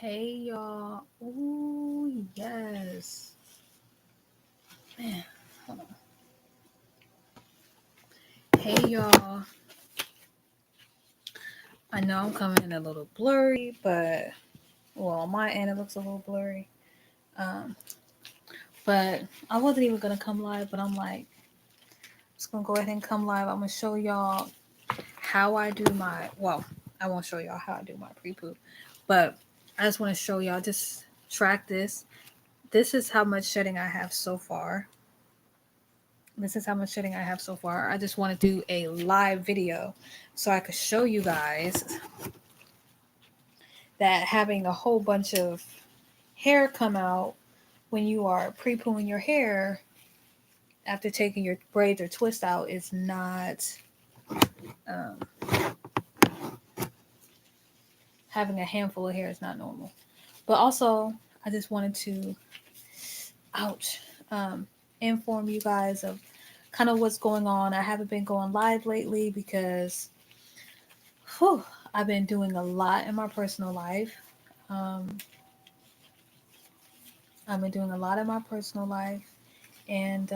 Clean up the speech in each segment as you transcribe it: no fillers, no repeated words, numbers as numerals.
Hey y'all. Ooh, yes. Man, hold on. Hey y'all. I know I'm coming in a little blurry, but well, on my end it looks a little blurry. Um, but I wasn't even gonna come live, but I'm like, just gonna go ahead and come live. I'm gonna show y'all how I do my I won't show y'all how I do my pre-poo, but I just want to show y'all just track this. This is how much shedding I have so far. This is how much shedding I have so far. I just want to do a live video so I could show you guys that having a whole bunch of hair come out when you are pre-pooing your hair after taking your braids or twist out is not um, having a handful of hair is not normal. But also, I just wanted to, ouch, um, inform you guys of kind of what's going on. I haven't been going live lately because whew, I've been doing a lot in my personal life. Um, I've been doing a lot in my personal life, and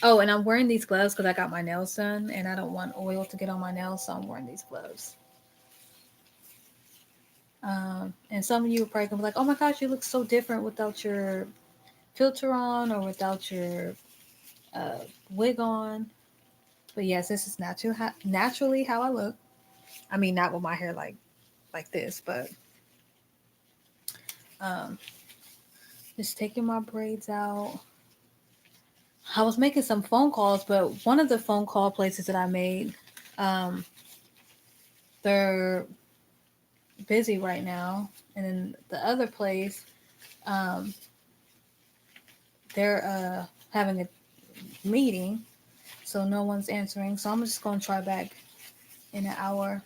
oh, and I'm wearing these gloves because I got my nails done, and I don't want oil to get on my nails, so I'm wearing these gloves. And some of you are probably gonna be like, "Oh my gosh, you look so different without your filter on or without your uh, wig on." But yes, this is naturally how I look. I mean, not with my hair like this, but um, just taking my braids out. I was making some phone calls, but one of the phone call places that I made, um, they're busy right now, and then the other place, um, they're having a meeting, so no one's answering. So I'm just gonna try back in an hour.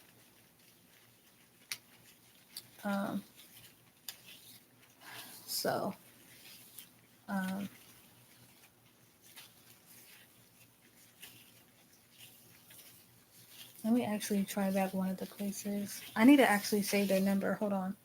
Um, so um, let me actually try back one of the places. I need to actually save their number. Hold on.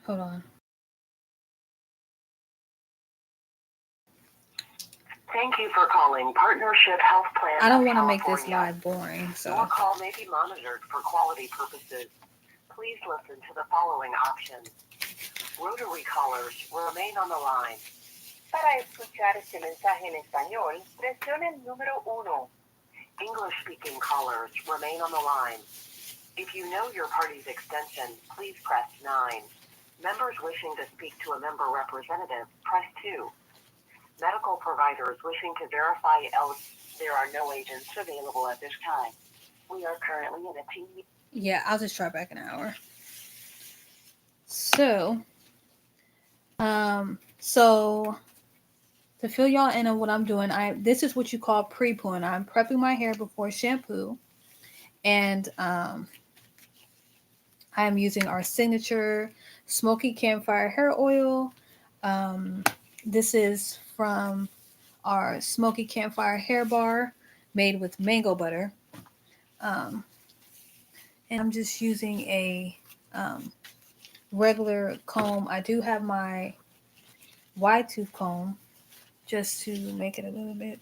Hold on. Thank you for calling Partnership Health Plan I don't of want to make this California. live boring, so Your call may be monitored for quality purposes. Please listen to the following options. Rotary callers remain on the line. Para escuchar este mensaje en español, presione el número 1. English-speaking callers remain on the line. If you know your party's extension, please press 9. Members wishing to speak to a member representative, press 2. Medical providers wishing to verify there are no agents available at this time. We are currently in a team. yeah, I'll just try back an hour. So to fill y'all in on what I'm doing, this is what you call pre-pooing. I'm prepping my hair before shampoo, and I am using our signature smoky campfire hair oil. Um, this is from our smoky campfire hair bar. made with mango butter. Um, and I'm just using a regular comb. I do have my wide tooth comb just to make it a little bit.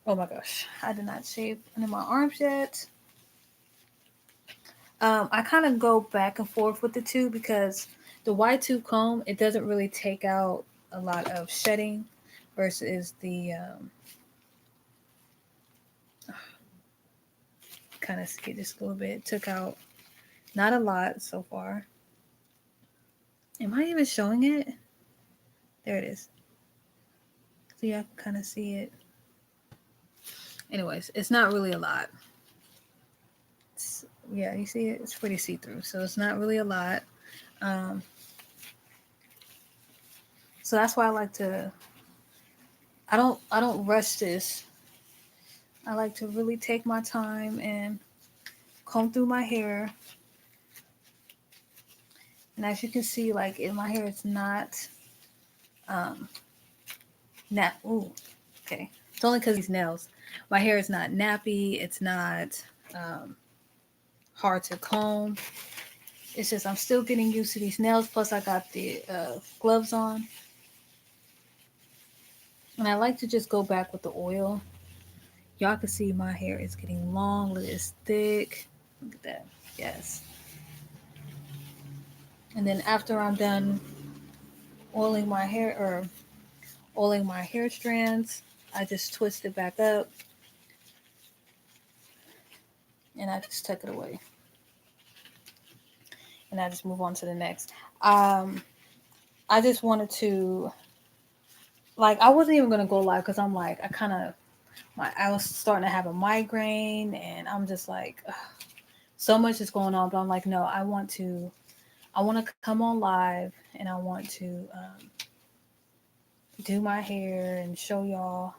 Oh my gosh, I did not shave under my arms yet. I kind of go back and forth with the two because the wide tooth comb, it doesn't really take out a lot of shedding versus the kind of see just a little bit. Took out not a lot so far. Am I even showing it? There it is. So y'all can kind of see it. Anyways, it's not really a lot. Yeah, you see it? It's pretty see-through. So it's not really a lot. Um, so that's why I like to I don't rush this. I like to really take my time and comb through my hair. And as you can see, like in my hair, it's not um ooh, okay. It's only because these nails. My hair is not nappy. It's not um, hard to comb. It's just I'm still getting used to these nails. Plus, I got the gloves on, and I like to just go back with the oil. Y'all can see my hair is getting long. Look, it's thick. Look at that. Yes. And then after I'm done oiling my hair or oiling my hair strands, I just twist it back up and I just tuck it away. And I just move on to the next. I just wanted to, like, I wasn't even gonna go live because I'm like, I was starting to have a migraine, and I'm just like, ugh, so much is going on. But I'm like, no, I want to come on live, and I want to do my hair and show y'all,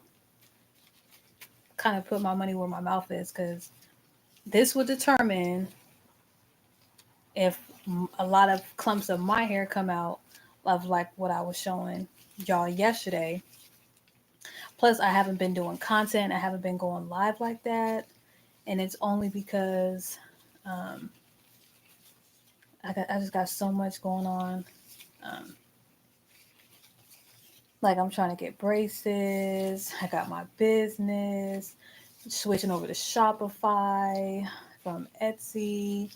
kind of put my money where my mouth is, because this would determine if a lot of clumps of my hair come out of like what I was showing y'all yesterday. Plus, I haven't been doing content. I haven't been going live like that, and it's only because um, I just got so much going on. Um, like I'm trying to get braces. I got my business, switching over to Shopify from Etsy.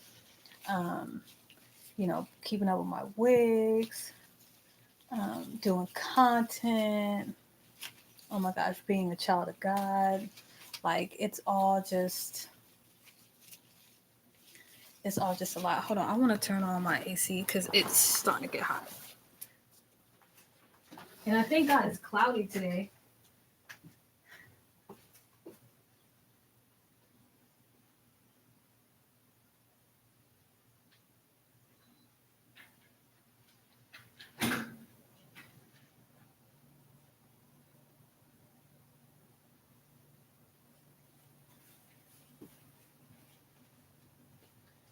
Um, keeping up with my wigs, doing content. Oh my gosh, being a child of God. Like it's all just a lot. Hold on, I want to turn on my AC because it's starting to get hot. And I think God it's cloudy today.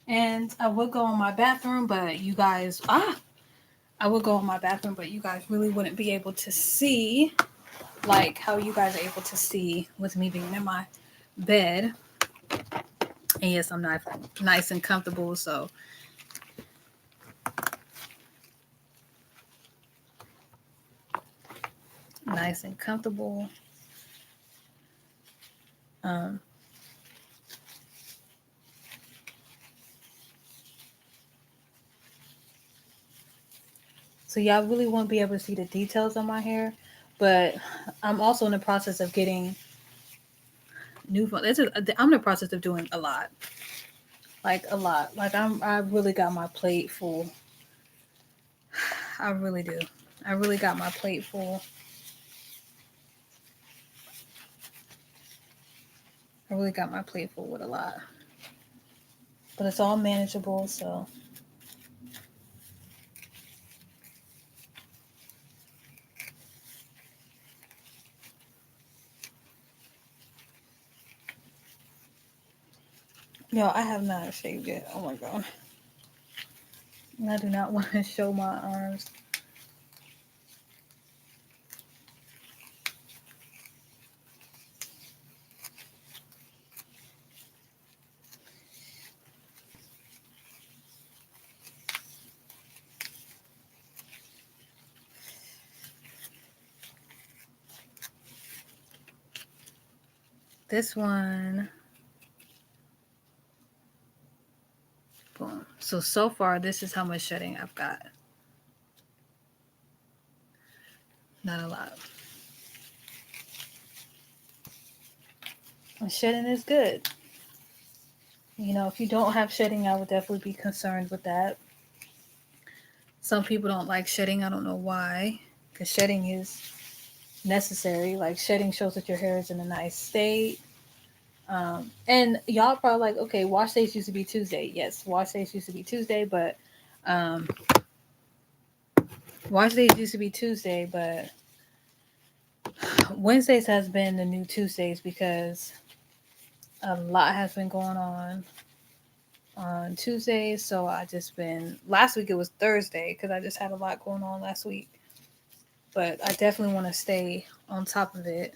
And I would go in my bathroom, but you guys, I would go in my bathroom, but you guys really wouldn't be able to see like how you guys are able to see with me being in my bed. And yes, I'm not nice and comfortable, so nice and comfortable. Um, so y'all really won't be able to see the details on my hair, but I'm also in the process of getting new phone. I'm in the process of doing a lot, like a lot. Like I really got my plate full. I really do. I really got my plate full. I really got my plate full with a lot, but it's all manageable. So yo, I have not shaved yet. Oh my god, and I do not want to show my arms. This one, boom. So far, this is how much shedding I've got. Not a lot. And shedding is good. You know, if you don't have shedding, I would definitely be concerned with that. Some people don't like shedding. I don't know why. Because shedding is necessary. Like, shedding shows that your hair is in a nice state. And y'all probably like, okay, wash days used to be Tuesday. Yes, wash days used to be Tuesday, but um, wash days used to be Tuesday, but Wednesdays has been the new Tuesdays because a lot has been going on Tuesdays. So I just been last week it was Thursday because I just had a lot going on last week. But I definitely want to stay on top of it.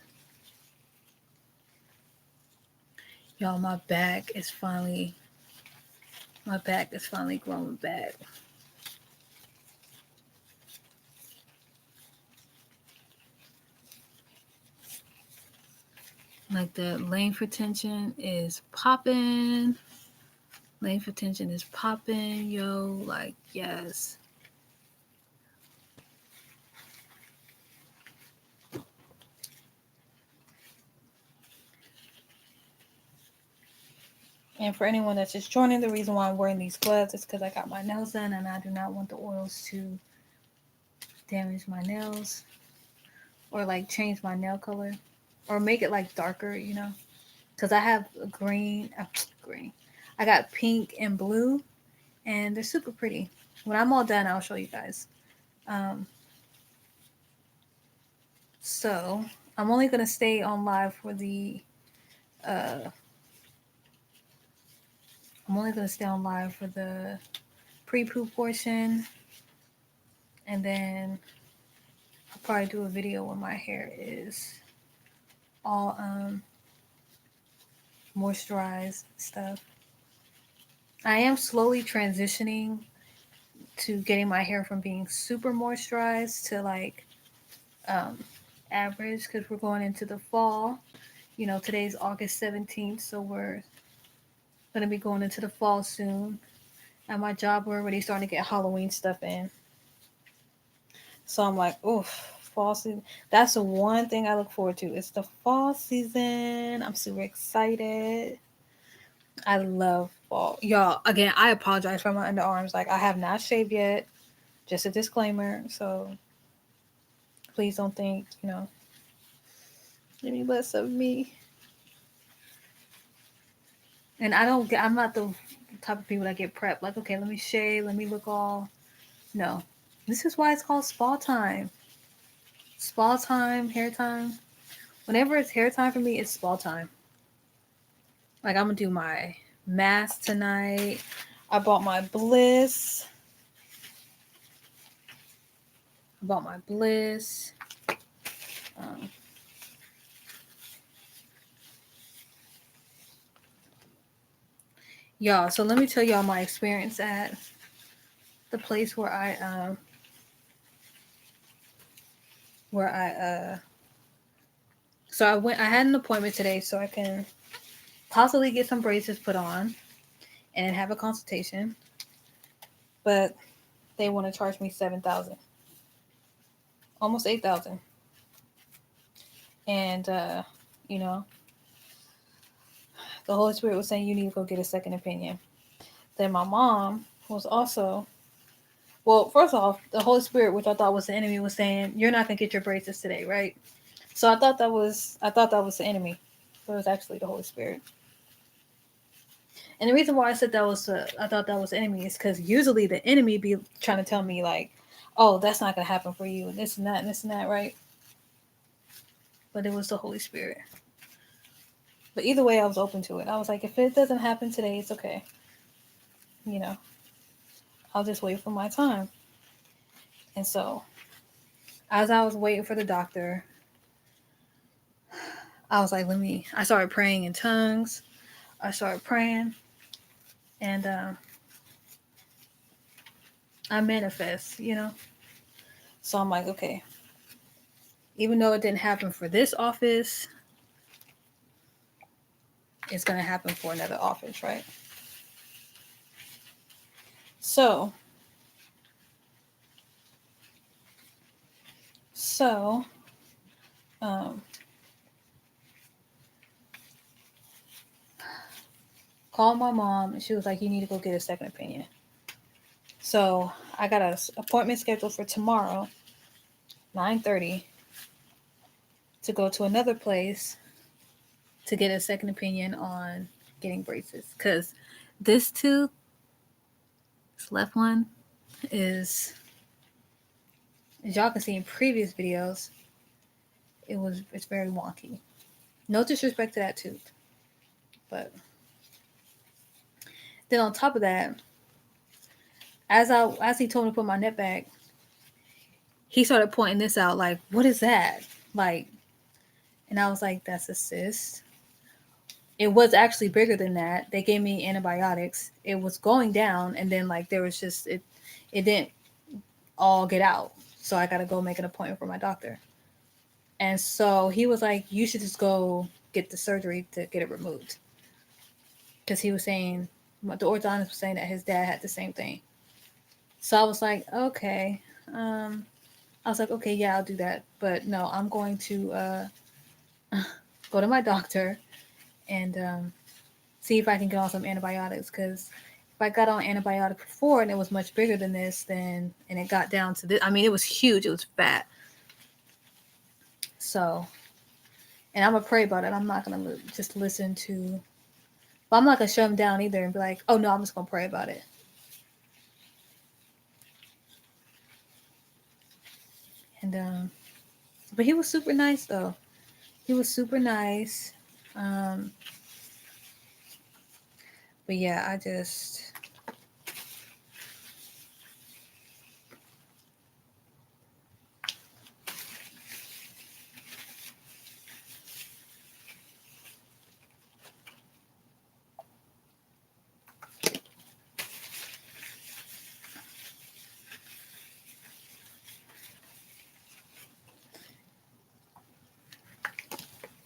Y'all, my back is finally growing back. Like the lane for tension is popping. Lane for tension is popping, yo. Like, yes. And for anyone that's just joining, the reason why I'm wearing these gloves is because I got my nails done and I do not want the oils to damage my nails or like change my nail color or make it like darker, you know. Because I have green. I got pink and blue, and they're super pretty. When I'm all done, I'll show you guys. Um, so I'm only gonna stay on live for the. Uh, I'm only gonna stay on live for the pre-poo portion, and then I'll probably do a video when my hair is all moisturized stuff. I am slowly transitioning to getting my hair from being super moisturized to like um, average because we're going into the fall. You know, today's August 17th, so we're going to be going into the fall soon. At my job, we're already starting to get Halloween stuff in. So I'm like, oof, fall season. That's the one thing I look forward to. It's the fall season. I'm super excited. I love fall. Y'all, again, I apologize for my underarms. Like, I have not shaved yet. Just a disclaimer. So please don't think, you know, any less of me. And I'm not the type of people that get prepped. Like, okay, let me shave, let me look all. No. This is why it's called spa time. Spa time, hair time. Whenever it's hair time for me, it's spa time. Like, I'm gonna do my mask tonight. I bought my Bliss. I bought my Bliss. Um, y'all, so let me tell y'all my experience at the place where I so I had an appointment today so I can possibly get some braces put on and have a consultation. But they want to charge me 7,000. Almost 8,000. And you know, the Holy Spirit was saying you need to go get a second opinion. Then my mom was also, well, first off, the Holy Spirit, which I thought was the enemy, was saying you're not gonna get your braces today, right? So I thought that was the enemy, but it was actually the Holy Spirit. And the reason why I said I thought that was the enemy is because usually the enemy be trying to tell me like, oh, that's not gonna happen for you, and this and that and this and that, right? But it was the Holy Spirit. But either way, I was open to it. I was like, if it doesn't happen today, it's okay. You know, I'll just wait for my time. And so, as I was waiting for the doctor, I was like, I started praying in tongues. I started praying, and I manifest, you know. So I'm like, okay, even though it didn't happen for this office, is going to happen for another office, right? So, so, um, called my mom and she was like, "You need to go get a second opinion." So I got an appointment scheduled for tomorrow, 9:30, to go to another place to get a second opinion on getting braces. Cause this tooth, this left one, is, as y'all can see in previous videos, it's very wonky. No disrespect to that tooth, but then on top of that, as he told me to put my net back, he started pointing this out, like, what is that? Like, and I was like, that's a cyst. It was actually bigger than that. They gave me antibiotics. It was going down, and then like there was just it didn't all get out. So I gotta go make an appointment for my doctor. And so he was like, you should just go get the surgery to get it removed. Because he was saying, the orthodontist was saying that his dad had the same thing. So I was like, okay. I was like, okay, yeah, I'll do that. But no, I'm going to go to my doctor and see if I can get on some antibiotics. Because if I got on antibiotics before and it was much bigger than this, then, and it got down to this, I mean, it was huge, it was fat. So, and I'm going to pray about it. I'm not going to just listen to, but I'm not going to shut him down either and be like, oh no, I'm just going to pray about it. And, but he was super nice though. He was super nice. But yeah, I just,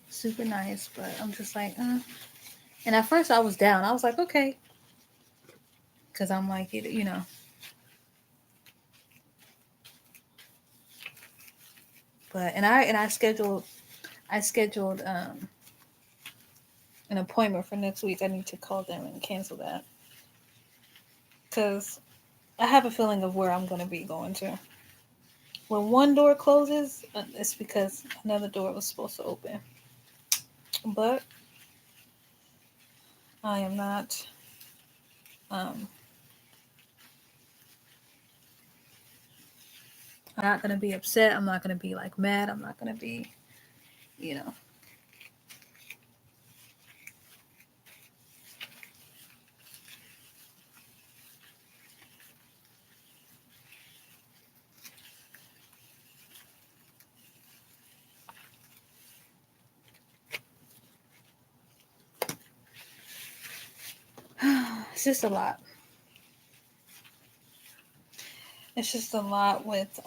super nice, but I'm just like, And at first I was down. I was like, okay. Because I'm like, you know. But, and I scheduled an appointment for next week. I need to call them and cancel that. Because I have a feeling of where I'm going to be going to. When one door closes, it's because another door was supposed to open. But I am not um, I'm not gonna be upset. I'm not gonna be like mad. I'm not gonna be, you know. It's just a lot. It's just a lot with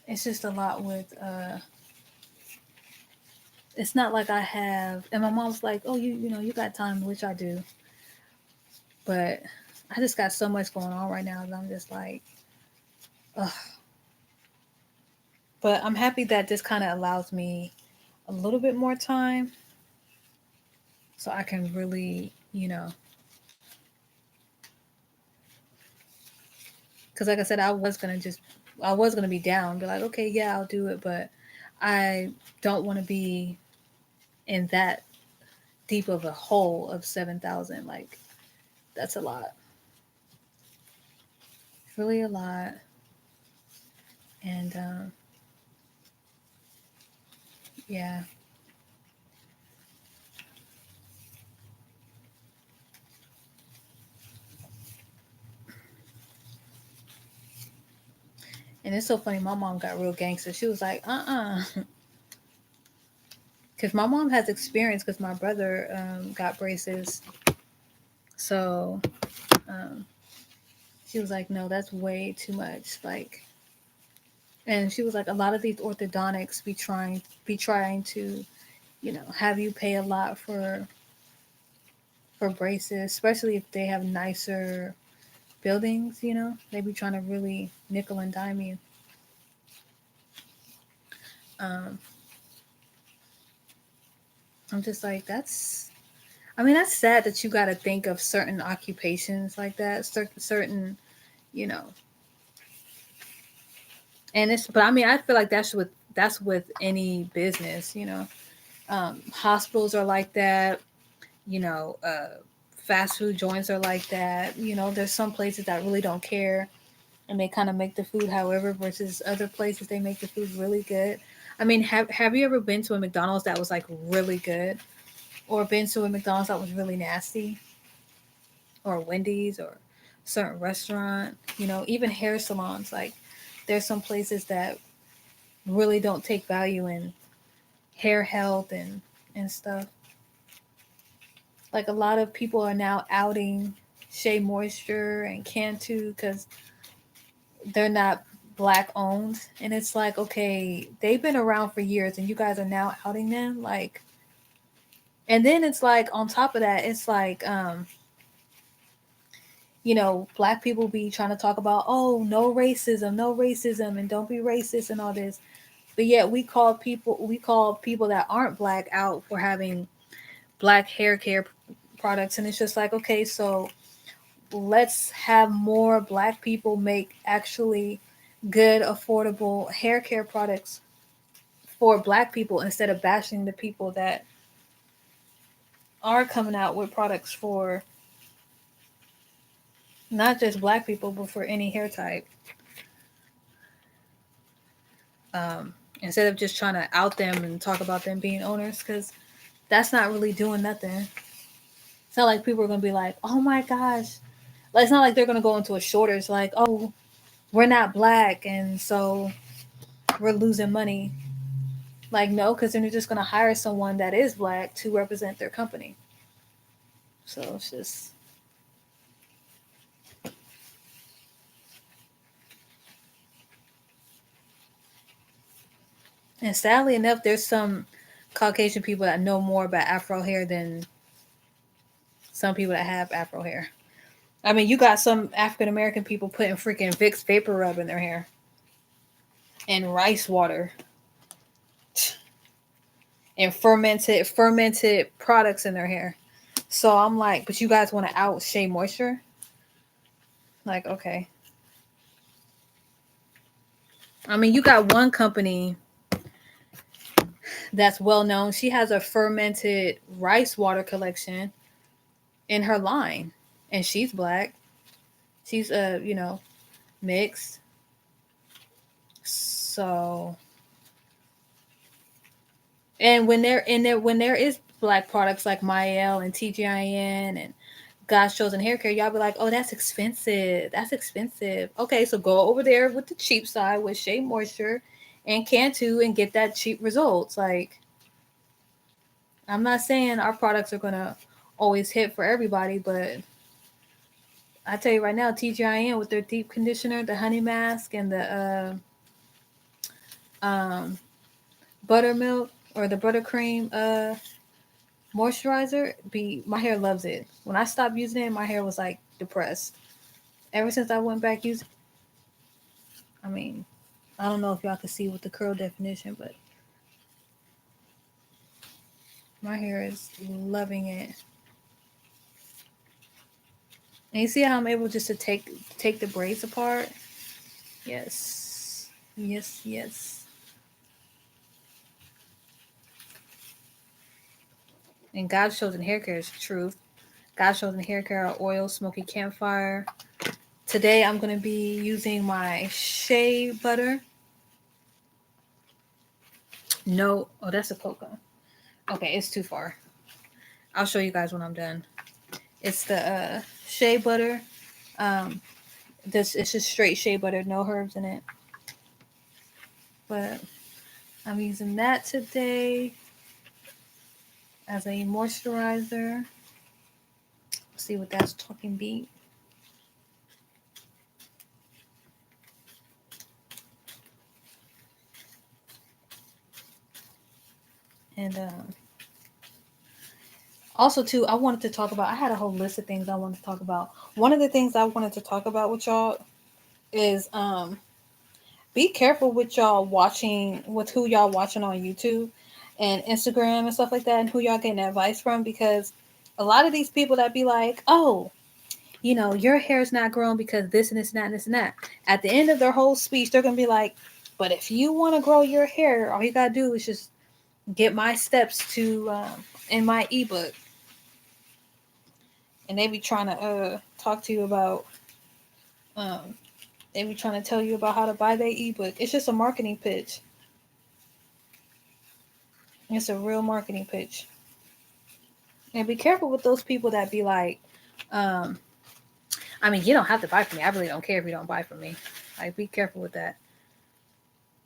it's just a lot with it's not like I have, and my mom's like, oh, you know, you got time, which I do, but I just got so much going on right now that I'm just like, ugh. But I'm happy that this kind of allows me a little bit more time so I can really, you know, because like I said, I was gonna be down, be like, okay, yeah, I'll do it, but I don't want to be in that deep of a hole of 7,000. Like, that's a lot. It's really a lot. And yeah. And it's so funny. My mom got real gangster. She was like, because my mom has experience because my brother got braces. So um, she was like, no, that's way too much. Like, and she was like, a lot of these orthodontics be trying to have you pay a lot for braces, especially if they have nicer buildings. They be trying to really nickel and dime you. Um, I'm just like, I mean, that's sad that you got to think of certain occupations like that, certain, you know, but I mean, I feel like that's with any business. Hospitals are like that, you know, fast food joints are like that. There's some places that really don't care and they kind of make the food however versus other places they make the food really good. I mean, have you ever been to a McDonald's that was like really good, or been to a McDonald's that was really nasty, or Wendy's, or certain restaurant? Even hair salons. Like, there's some places that really don't take value in hair health and stuff. Like, a lot of people are now outing Shea Moisture and Cantu because they're not black owned, and it's like, okay, they've been around for years and you guys are now outing them, like. And then it's like, on top of that, it's like, black people be trying to talk about, oh, no racism, and don't be racist and all this, but yet we call people that aren't black out for having black hair care products. And it's just like, okay, so let's have more black people make actually good, affordable hair care products for black people, instead of bashing the people that are coming out with products for not just black people, but for any hair type. Um, Instead of just trying to out them and talk about them being owners, because that's not really doing nothing. It's not like people are going to be like, oh my gosh. Like, it's not like they're going to go into a shortage like, oh, we're not black and so we're losing money. Like, no, because then they're just going to hire someone that is black to represent their company. So it's just. And sadly enough, there's some Caucasian people that know more about Afro hair than some people that have Afro hair. I mean, you got some African American people putting freaking Vicks Vapor Rub in their hair and rice water and fermented products in their hair. So I'm like, but you guys want to out Shea Moisture? Like, okay. I mean, you got one company that's well known. She has a fermented rice water collection in her line, and she's black. She's mixed. So, and when there is black products like Mael and TGIN and God's Chosen Hair Care, y'all be like, oh, that's expensive. That's expensive. Okay, so go over there with the cheap side with Shea Moisture and Cantu and get that cheap results. Like, I'm not saying our products are gonna always hit for everybody, but I tell you right now, TGIN with their deep conditioner, the honey mask, and the um, buttermilk or the buttercream moisturizer, my hair loves it. When I stopped using it, my hair was like depressed. Ever since I went back using, I mean, I don't know if y'all can see with the curl definition, but my hair is loving it. And you see how I'm able just to take the braids apart? Yes. Yes, yes. And God's Chosen Hair Care is the truth. God's Chosen Hair Care oil, smoky campfire. Today I'm going to be using my shea butter. No, oh, that's a cocoa. Okay, it's too far. I'll show you guys when I'm done. It's the shea butter. Um, this it's just straight shea butter, no herbs in it. But I'm using that today as a moisturizer. Let's see what that's talking beat. And Also, too, I wanted to talk about. I had a whole list of things I wanted to talk about. One of the things I wanted to talk about with y'all is be careful with y'all watching with who y'all watching on YouTube and Instagram and stuff like that, and who y'all getting advice from, because a lot of these people that be like, oh, your hair's not growing because this and this and that and this and that. At the end of their whole speech, they're gonna be like, but if you want to grow your hair, all you gotta do is just get my steps to in my ebook. And they be trying to talk to you about um they be trying to tell you about how to buy their ebook. It's just a marketing pitch. It's a real marketing pitch. And be careful with those people that be like, um, I mean, you don't have to buy from me. I really don't care if you don't buy from me. Like, be careful with that.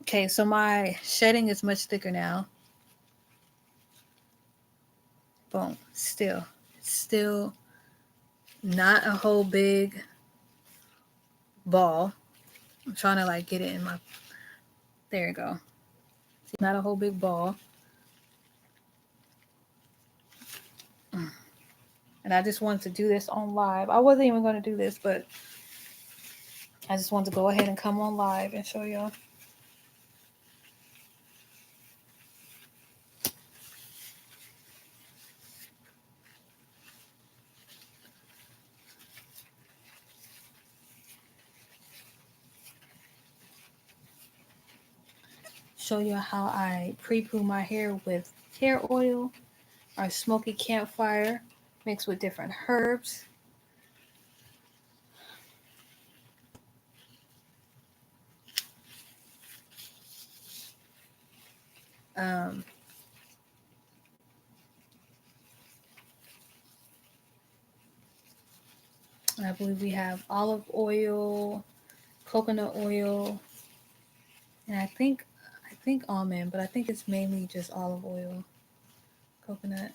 Okay, so my shedding is much thicker now. Boom. Still not a whole big ball. I'm trying to like get it in my. There you go. Not a whole big ball. And I just wanted to do this on live. I wasn't even going to do this, but I just wanted to go ahead and come on live and show y'all. Show you how I pre-poo my hair with hair oil or smoky campfire mixed with different herbs. Um, I believe we have olive oil, coconut oil, and I think almond, but I think it's mainly just olive oil, coconut.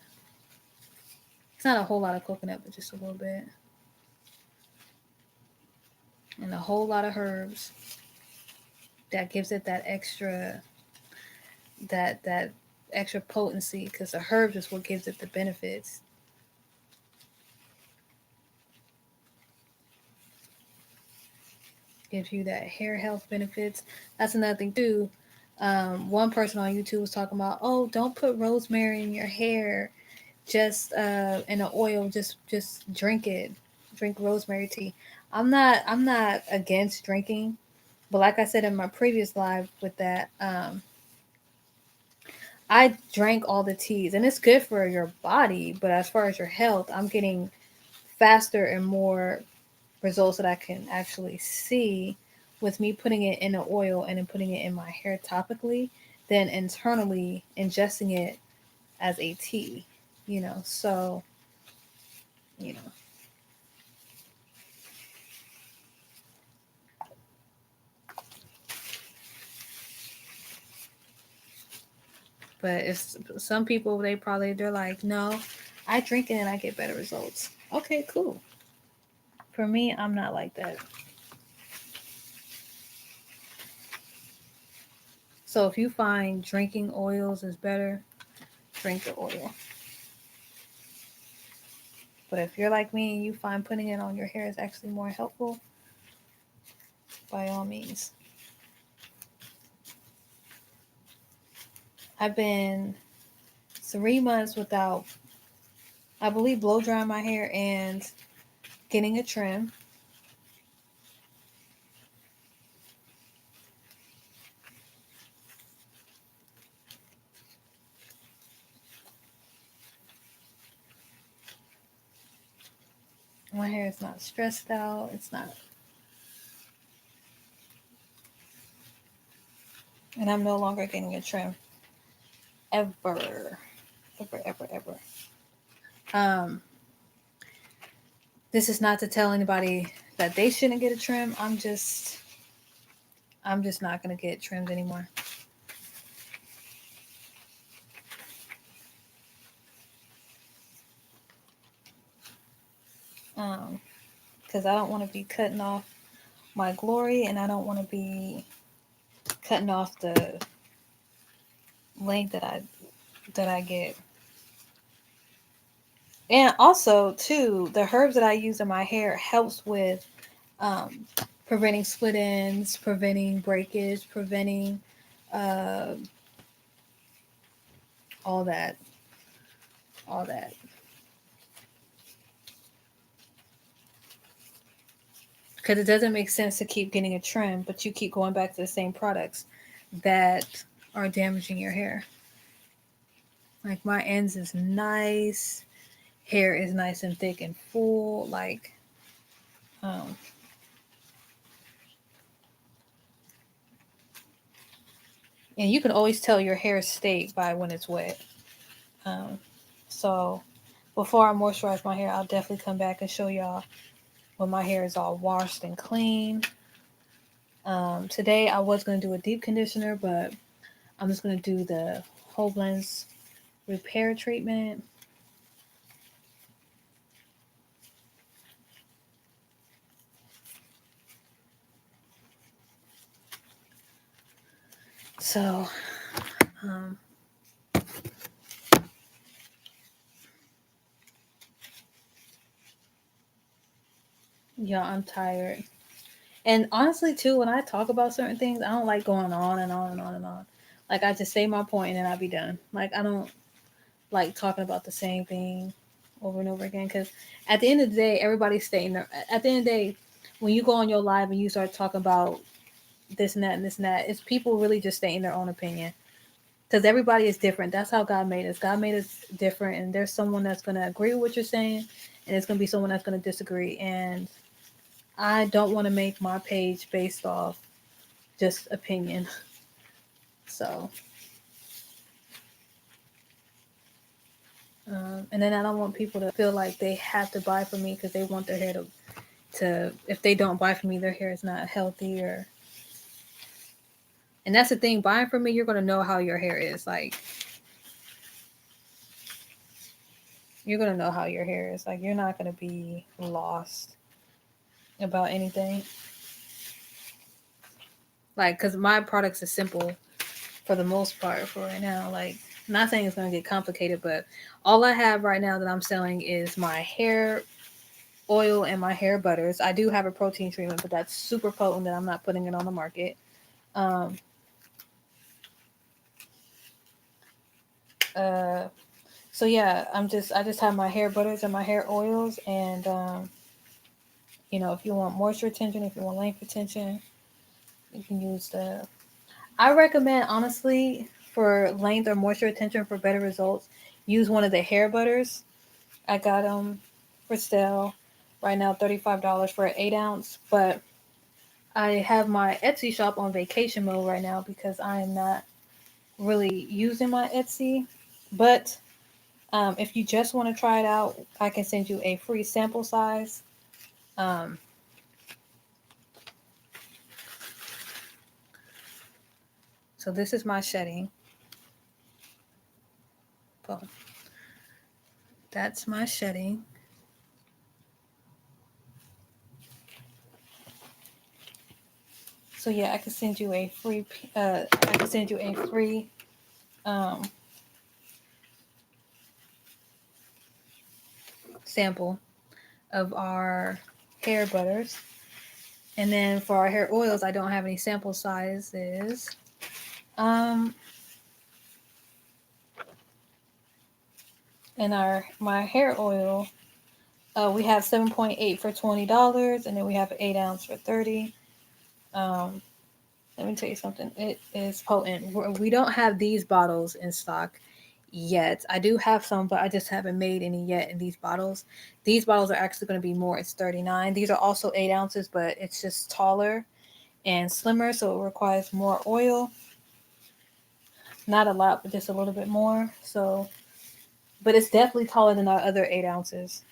It's not a whole lot of coconut, but just a little bit, and a whole lot of herbs that gives it that extra potency, because the herbs is what gives it the benefits. Gives you that hair health benefits. That's another thing too. One person on YouTube was talking about, oh, don't put rosemary in your hair, just in the oil. Just drink it. Drink rosemary tea. I'm not against drinking, but like I said in my previous live with that, I drank all the teas, and it's good for your body. But as far as your health, I'm getting faster and more results that I can actually see with me putting it in the oil and then putting it in my hair topically than internally ingesting it as a tea, So, you know, but it's some people they're like, no, I drink it and I get better results. Okay, cool. For me, I'm not like that. So if you find drinking oils is better, drink the oil. But if you're like me and you find putting it on your hair is actually more helpful, by all means. I've been 3 months without, I believe, blow drying my hair and getting a trim. My hair is not stressed out. It's not, and I'm no longer getting a trim. Ever. Ever, ever, ever. This is not to tell anybody that they shouldn't get a trim. I'm just not gonna get trimmed anymore. Because I don't want to be cutting off my glory, and I don't want to be cutting off the length that I get. And also, too, the herbs that I use in my hair helps with um, preventing split ends, preventing breakage, preventing uh, all that, all that. Because it doesn't make sense to keep getting a trim, but you keep going back to the same products that are damaging your hair. Like my ends is nice, hair is nice and thick and full. Um, and you can always tell your hair state by when it's wet. Um, so before I moisturize my hair, I'll definitely come back and show y'all when my hair is all washed and clean. Today I was gonna do a deep conditioner, but I'm just gonna do the whole blends repair treatment. So, um, yeah, I'm tired. And honestly, too, when I talk about certain things, I don't like going on and on and on and on. Like, I just say my point and then I be done. Like, I don't like talking about the same thing over and over again because at the end of the day, everybody's stating their. At the end of the day, when you go on your live and you start talking about this and that and this and that, it's people really just stating their own opinion because everybody is different. That's how God made us. God made us different, and there's someone that's going to agree with what you're saying, and there's going to be someone that's going to disagree. And I don't want to make my page based off just opinion. So, and then I don't want people to feel like they have to buy from me because they want their hair to if they don't buy from me, their hair is not healthy or. And that's the thing, buying from me, you're gonna know how your hair is. Like you're gonna know how your hair is. Like you're not gonna be lost about anything. Like, cause my products are simple for the most part for right now. Like, not saying it's gonna get complicated, but all I have right now that I'm selling is my hair oil and my hair butters. I do have a protein treatment, but that's super potent that I'm not putting it on the market. Um, uh, so yeah, I just have my hair butters and my hair oils, and you know, if you want moisture retention, if you want length retention, you can use the. I recommend honestly for length or moisture retention for better results, use one of the hair butters. I got them for sale right now, $35 for an 8 ounce, but I have my Etsy shop on vacation mode right now because I am not really using my Etsy. But if you just want to try it out, I can send you a free sample size. Um, so this is my shedding. Boom. That's my shedding. So yeah, I can send you a free. I can send you a free um, sample of our hair butters. And then for our hair oils, I don't have any sample sizes. Um, and our my hair oil, we have 7.8 for $20, and then we have an 8 ounce for 30. Um, let me tell you something. It is potent. We don't have these bottles in stock yet. I do have some, but I just haven't made any yet in these bottles. These bottles are actually going to be more. It's 39. These are also 8 ounces, but it's just taller and slimmer, so it requires more oil. Not a lot, but just a little bit more. So, but it's definitely taller than our other 8 ounces.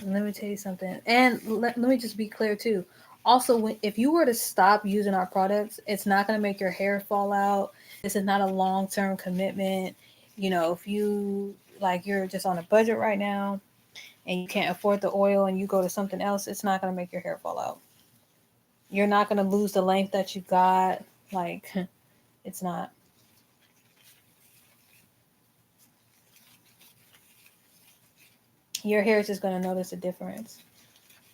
And let me tell you something. And let me just be clear too. Also, if you were to stop using our products, it's not going to make your hair fall out. This is not a long term commitment. You know, if you like you're just on a budget right now and you can't afford the oil and you go to something else, it's not going to make your hair fall out. You're not going to lose the length that you got. Like, it's not. Your hair is just going to notice a difference.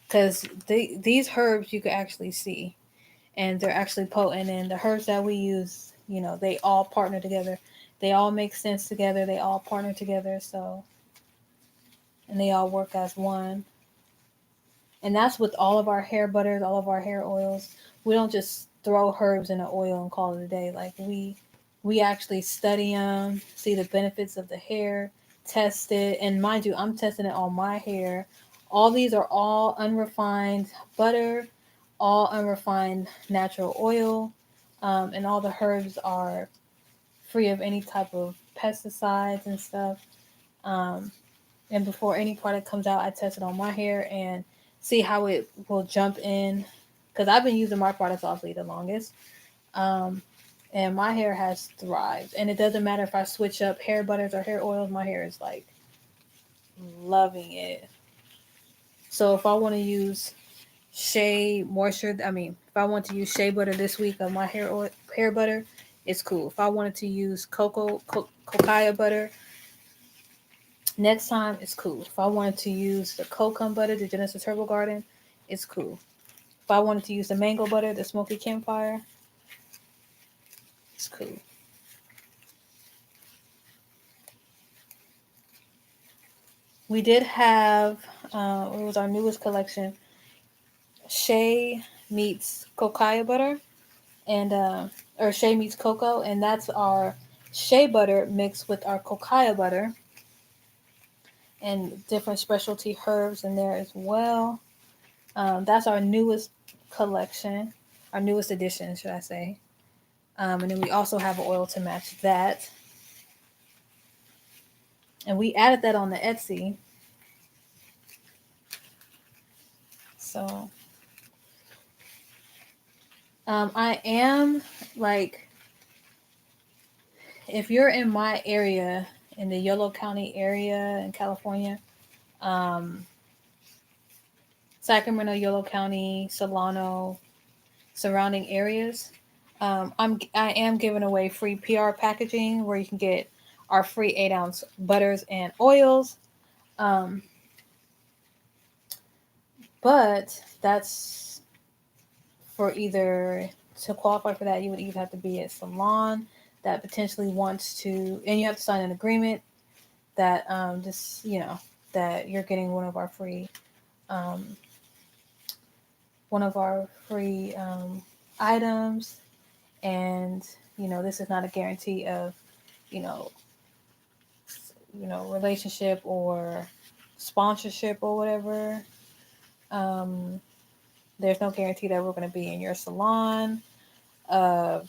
Because these herbs you can actually see. And they're actually potent. And the herbs that we use, they all partner together. They all make sense together. They all partner together. So, and they all work as one. And that's with all of our hair butters, all of our hair oils. We don't just throw herbs in an oil and call it a day. Like we actually study them, see the benefits of the hair, test it, and mind you, I'm testing it on my hair. All these are all unrefined butter, all unrefined natural oil, and all the herbs are free of any type of pesticides and stuff. Um, and before any product comes out, I test it on my hair and see how it will jump in. Because I've been using my products obviously the longest. Um, and my hair has thrived. And it doesn't matter if I switch up hair butters or hair oils, my hair is like loving it. So if I want to use shea moisture, if I want to use shea butter this week of my hair butter, it's cool. If I wanted to use cacao butter next time, it's cool. If I wanted to use the coconut butter, the Genesis Herbal Garden, it's cool. If I wanted to use the mango butter, the smoky campfire, it's cool. We did have, it was our newest collection, shea meets cacao butter, and or shea meets cocoa, and that's our shea butter mixed with our cacao butter, and different specialty herbs in there as well. That's our newest collection, our newest edition, should I say. And then we also have an oil to match that. And we added that on the Etsy. So I am like, if you're in my area, in the Yolo County area in California, um, Sacramento, Yolo County, Solano, surrounding areas, I am giving away free PR packaging where you can get our free 8-ounce butters and oils. Um, but that's for either, to qualify for that, you would either have to be a salon that potentially wants to, and you have to sign an agreement that just that you're getting um, one of our free items, and this is not a guarantee of you know relationship or sponsorship or whatever. Um, there's no guarantee that we're going to be in your salon. Uh,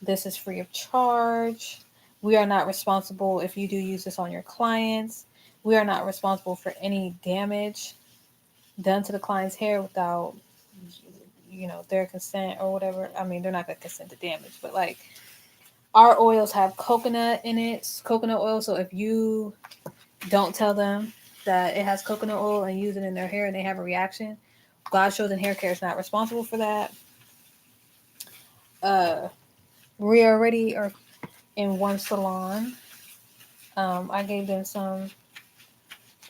this is free of charge. We are not responsible if you do use this on your clients. We are not responsible for any damage done to the client's hair without their consent or whatever. I mean, they're not going to consent to damage, but like, our oils have coconut in it, coconut oil. So if you don't tell them that it has coconut oil and use it in their hair and they have a reaction, God Chosen Hair Care is not responsible for that. Uh, we already are in one salon. I gave them some,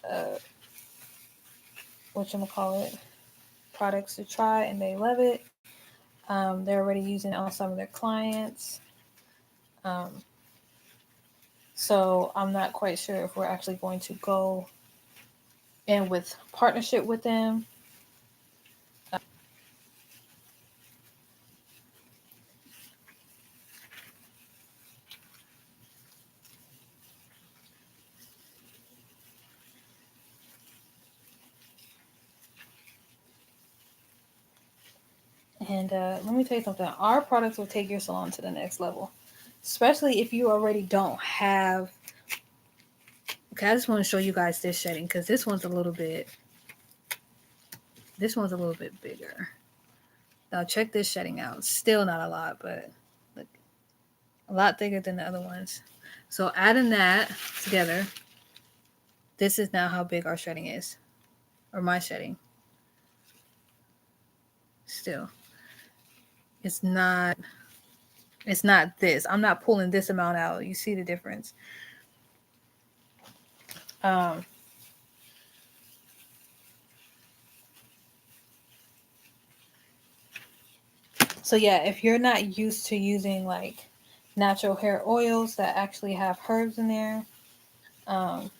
uh, whatchamacallit, products to try, and they love it. They're already using it on some of their clients. Um, so I'm not quite sure if we're actually going to go in with partnership with them. And let me tell you something. Our products will take your salon to the next level, especially if you already don't have. Okay, I just want to show you guys this shedding because this one's a little bit. This one's a little bit bigger. Now check this shedding out. Still not a lot, but look, a lot thicker than the other ones. So adding that together, this is now how big our shedding is, or my shedding. Still. It's not. It's not this. I'm not pulling this amount out. You see the difference. Um, so yeah, if you're not used to using like natural hair oils that actually have herbs in there, um,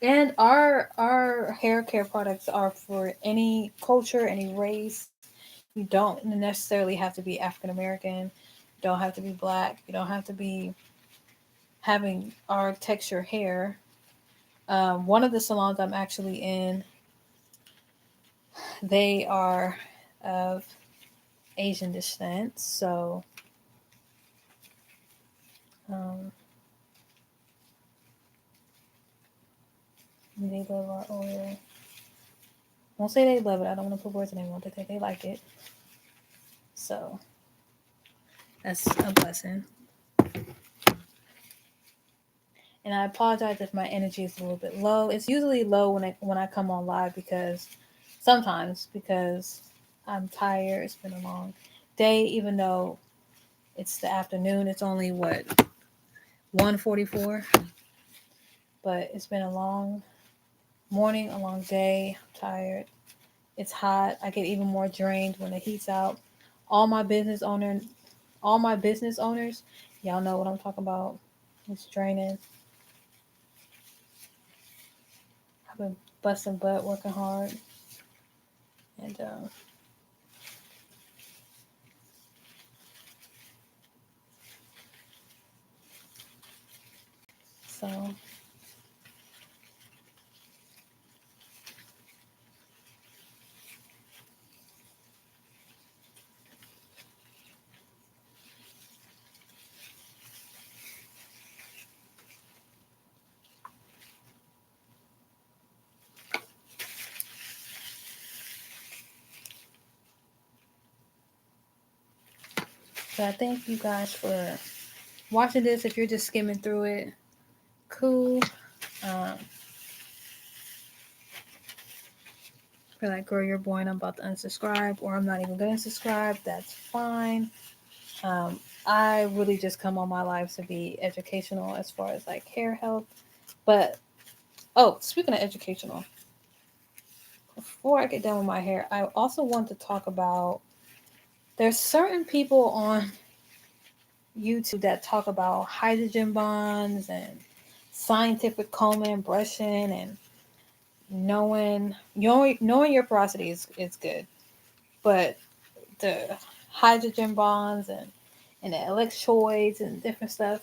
and our hair care products are for any culture, any race. You don't necessarily have to be African American. You don't have to be black. You don't have to be having our texture hair. One of the salons I'm actually in, they are of Asian descent, so um, they love our oil. I won't say they love it. I don't want to put words in their mouth. They like it, so that's a blessing. And I apologize if my energy is a little bit low. It's usually low when I come on live because sometimes because I'm tired. It's been a long day, even though it's the afternoon. It's only what 1:44, but it's been a long morning, a long day. I'm tired. It's hot. I get even more drained when the heat's out. All my business owner, all my business owners, y'all know what I'm talking about. It's draining. I've been busting butt, working hard, and so I thank you guys for watching this. If you're just skimming through it, cool. Feel like, girl, you're boring. I'm about to unsubscribe, or I'm not even gonna subscribe. That's fine. I really just come on my lives to be educational as far as like hair health. But oh, speaking of educational, before I get done with my hair, I also want to talk about there's certain people on YouTube that talk about hydrogen bonds and scientific combing and brushing and knowing your porosity is good, but the hydrogen bonds and the electrodes and different stuff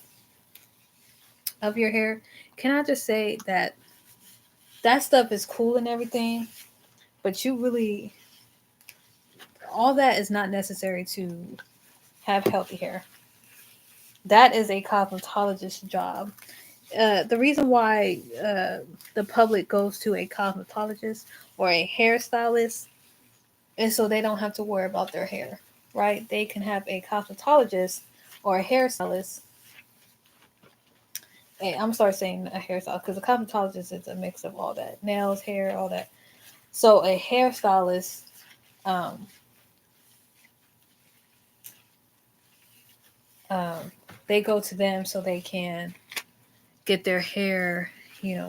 of your hair. Can I just say that that stuff is cool and everything, but you really all that is not necessary to have healthy hair. That is a cosmetologist's job. The reason why the public goes to a cosmetologist or a hairstylist is so they don't have to worry about their hair, right? They can have a cosmetologist or a hairstylist. I'm sorry saying a hairstylist because a cosmetologist is a mix of all that nails, hair, all that. So a hairstylist, um, um, they go to them so they can get their hair,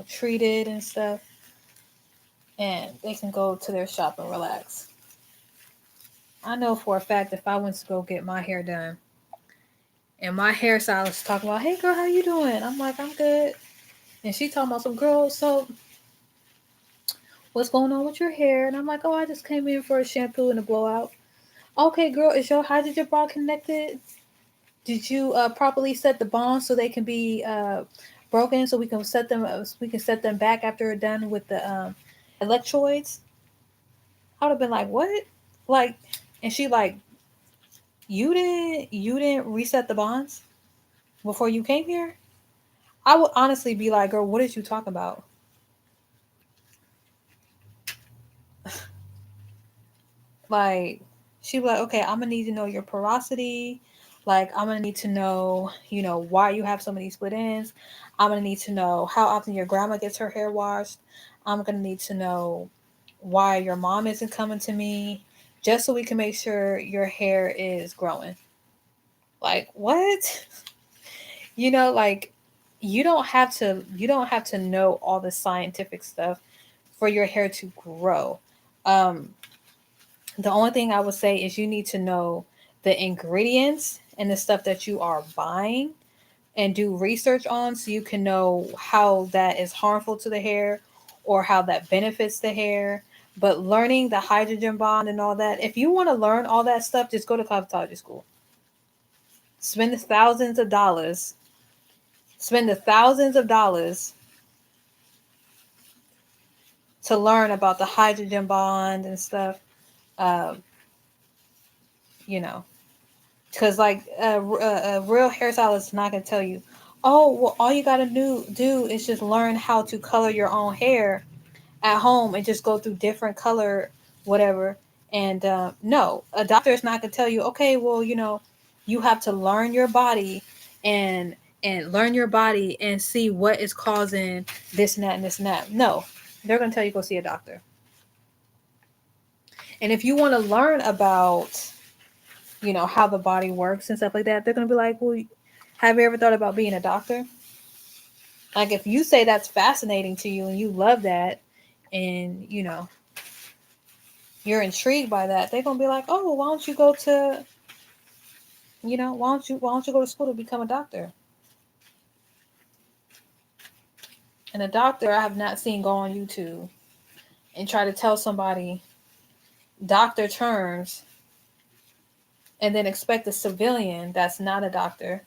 treated and stuff, and they can go to their shop and relax. I know for a fact if I went to go get my hair done and my hairstylist talking about, "Hey girl, how you doing?" I'm like, "I'm good," and she talking about some girl. So what's going on with your hair? And I'm like, "Oh, I just came in for a shampoo and a blowout." Okay, girl, is your hydrogen bond connected? Did you properly set the bonds so they can be broken so we can set them back after we're done with the electrodes? I would have been like, what? Like, and she like, you didn't reset the bonds before you came here? I would honestly be like, girl, what did you talk about? Like, she was like, okay, I'm gonna need to know your porosity. Like, I'm gonna need to know, why you have so many split ends. I'm gonna need to know how often your grandma gets her hair washed. I'm gonna need to know why your mom isn't coming to me. just so we can make sure your hair is growing. Like what? Like you don't have to know all the scientific stuff for your hair to grow. Um the only thing I would say is you need to know the ingredients and the stuff that you are buying and do research on so you can know how that is harmful to the hair or how that benefits the hair. But learning the hydrogen bond and all that, if you want to learn all that stuff, just go to cosmetology school. Spend the thousands of dollars. Spend the thousands of dollars to learn about the hydrogen bond and stuff. Um, you know, because like a real hairstylist is not gonna tell you, oh well, all you gotta do is just learn how to color your own hair at home and just go through different color whatever. And no, a doctor is not gonna tell you, okay, well, you have to learn your body and learn your body and see what is causing this and that and this and that. No, they're gonna tell you go see a doctor. And if you want to learn about how the body works and stuff like that, they're gonna be like, well, have you ever thought about being a doctor? Like if you say that's fascinating to you and you love that, and you're intrigued by that, they're gonna be like, oh, why don't you go to why don't you go to school to become a doctor? And a doctor I have not seen go on YouTube and try to tell somebody doctor terms and then expect a civilian that's not a doctor,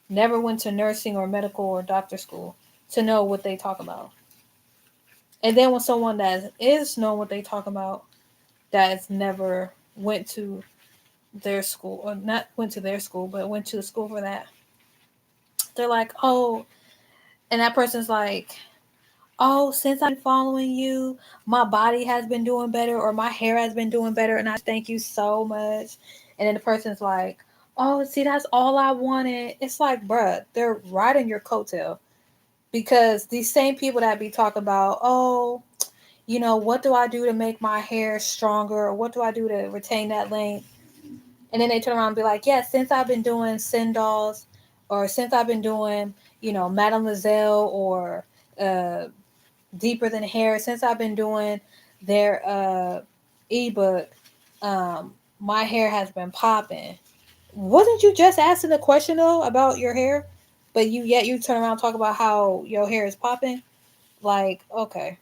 never went to nursing or medical or doctor school, to know what they talk about. And then when someone that is know what they talk about, that's never went to their school, or not went to their school, but went to the school for that, they're like, oh, and that person's like, oh, since I've been following you, my body has been doing better or my hair has been doing better, and I thank you so much. And then the person's like, oh, see, that's all I wanted. It's like, bruh, they're riding your coattail, because these same people that be talking about, oh, what do I do to make my hair stronger, or what do I do to retain that length? And then they turn around and be like, yeah, since I've been doing Sindals, or since I've been doing, Mademoiselle, or uh, Deeper Than Hair, since I've been doing their ebook, my hair has been popping. Wasn't you just asking a question though about your hair? But you turn around and talk about how your hair is popping? Like, okay.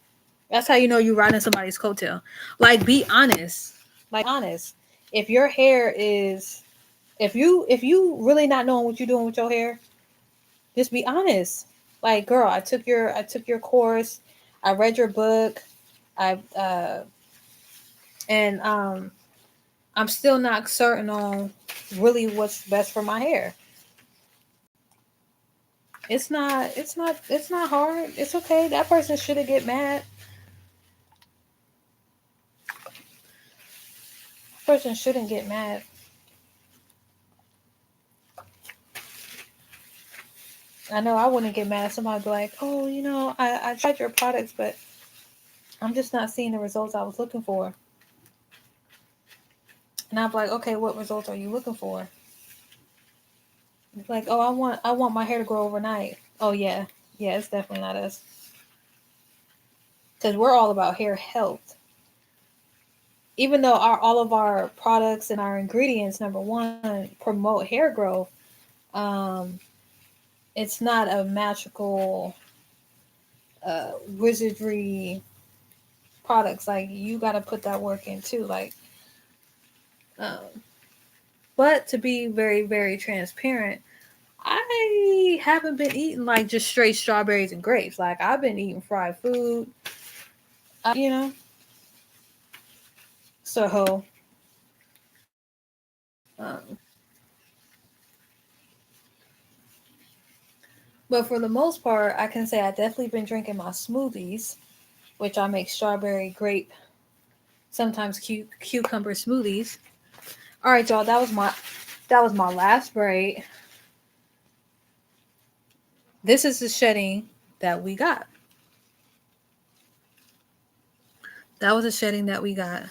That's how you know you riding somebody's coattail. Like, be honest. Like, honest. If your hair is, if you really not knowing what you're doing with your hair, just be honest. Like, girl, I took your course, I read your book, I and I'm still not certain on really what's best for my hair. It's not hard. It's okay. That person shouldn't get mad. That person shouldn't get mad. I know I wouldn't get mad if somebody be like, oh, I tried your products, but I'm just not seeing the results I was looking for. And I'm like, okay, what results are you looking for? It's like, oh, I want my hair to grow overnight. Oh yeah, yeah, it's definitely not us, because we're all about hair health. Even though all of our products and our ingredients, number one, promote hair growth, um, it's not a magical wizardry products. Like, you got to put that work in too. Like, um, but to be very, very transparent, I haven't been eating like just straight strawberries and grapes. Like, I've been eating fried food, you know. So, but for the most part, I can say I definitely been drinking my smoothies, which I make strawberry, grape, sometimes cucumber smoothies. All right, y'all, that was my last braid. This is the shedding that we got. That was a shedding that we got.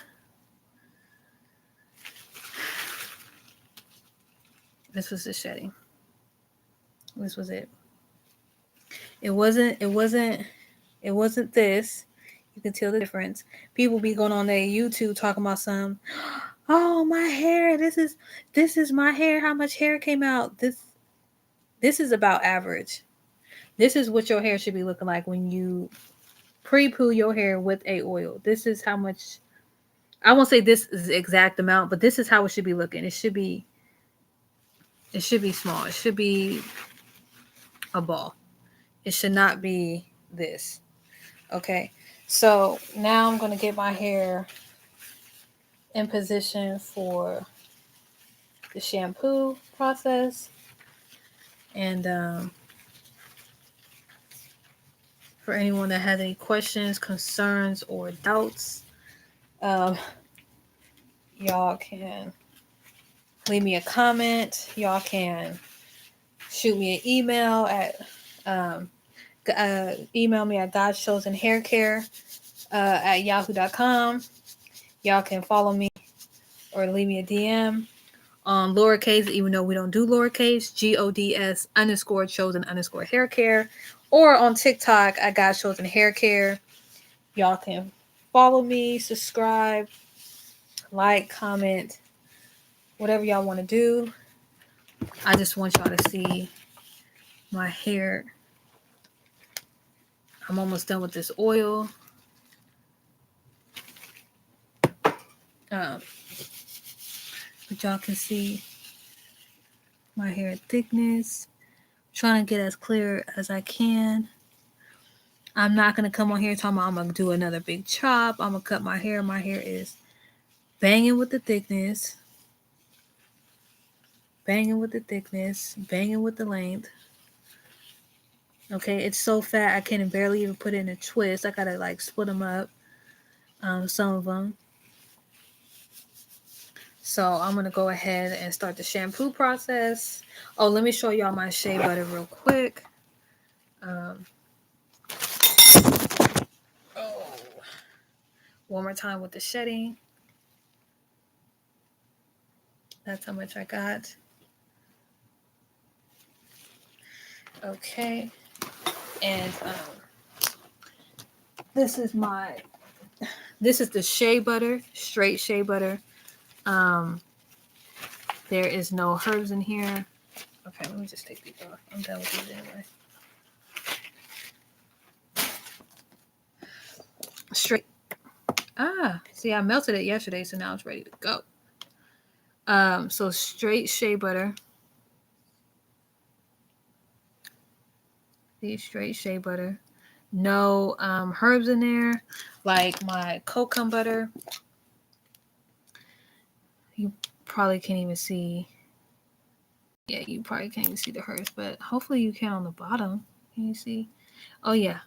This was the shedding. This was it. It wasn't this. You can tell the difference. People be going on their YouTube talking about some, oh my hair, this is my hair, how much hair came out. This is about average. This is what your hair should be looking like when you pre-poo your hair with a oil. This is how much, I won't say this is the exact amount, but this is how it should be looking. It should be small. It should be a ball. It should not be this. Okay. So now I'm going to get my hair in position for the shampoo process. And for anyone that has any questions, concerns, or doubts, um, y'all can leave me a comment. Y'all can shoot me an email at email me at godschosenhaircare at yahoo.com. Y'all can follow me or leave me a DM on lowercase, even though we don't do lowercase, GODS_chosen_hair care, or on TikTok at God Chosen Hair Care. Y'all can follow me, subscribe, like, comment, whatever y'all want to do. I just want y'all to see my hair. I'm almost done with this oil. But y'all can see my hair thickness. I'm trying to get as clear as I can. I'm not going to come on here talking about I'm going to do another big chop. I'm going to cut my hair. My hair is banging with the thickness. Banging with the thickness. Banging with the length. Okay, it's so fat I can barely even put it in a twist. I got to like split them up. Some of them. So I'm going to go ahead and start the shampoo process. Oh, let me show y'all my shea butter real quick. One more time with the shedding. That's how much I got. Okay. And this is the shea butter, straight shea butter. There is no herbs in here. Okay, let me just take these off. I'm done with these anyway. Straight. See, I melted it yesterday, so now it's ready to go. So straight shea butter. The straight shea butter. No herbs in there, like my coconut butter. You probably can't even see. Yeah, you probably can't even see the herbs, but hopefully you can on the bottom. Can you see? Oh yeah,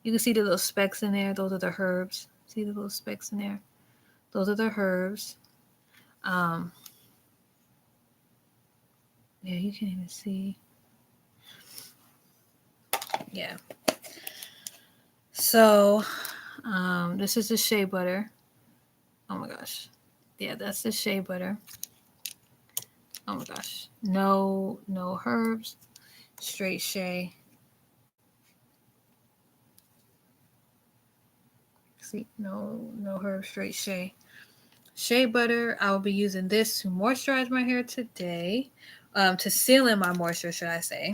you can see the little specks in there. Those are the herbs. See the little specks in there? Those are the herbs. Yeah, you can't even see. Yeah. So, this is the shea butter. Oh my gosh. Yeah, that's the shea butter. Oh my gosh. No herbs. Straight shea. See, no herbs, straight shea. Shea butter. I will be using this to moisturize my hair today. To seal in my moisture, should I say.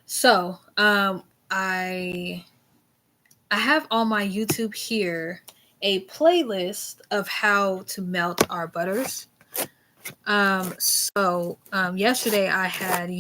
So, I have on my YouTube here a playlist of how to melt our butters. Yesterday I had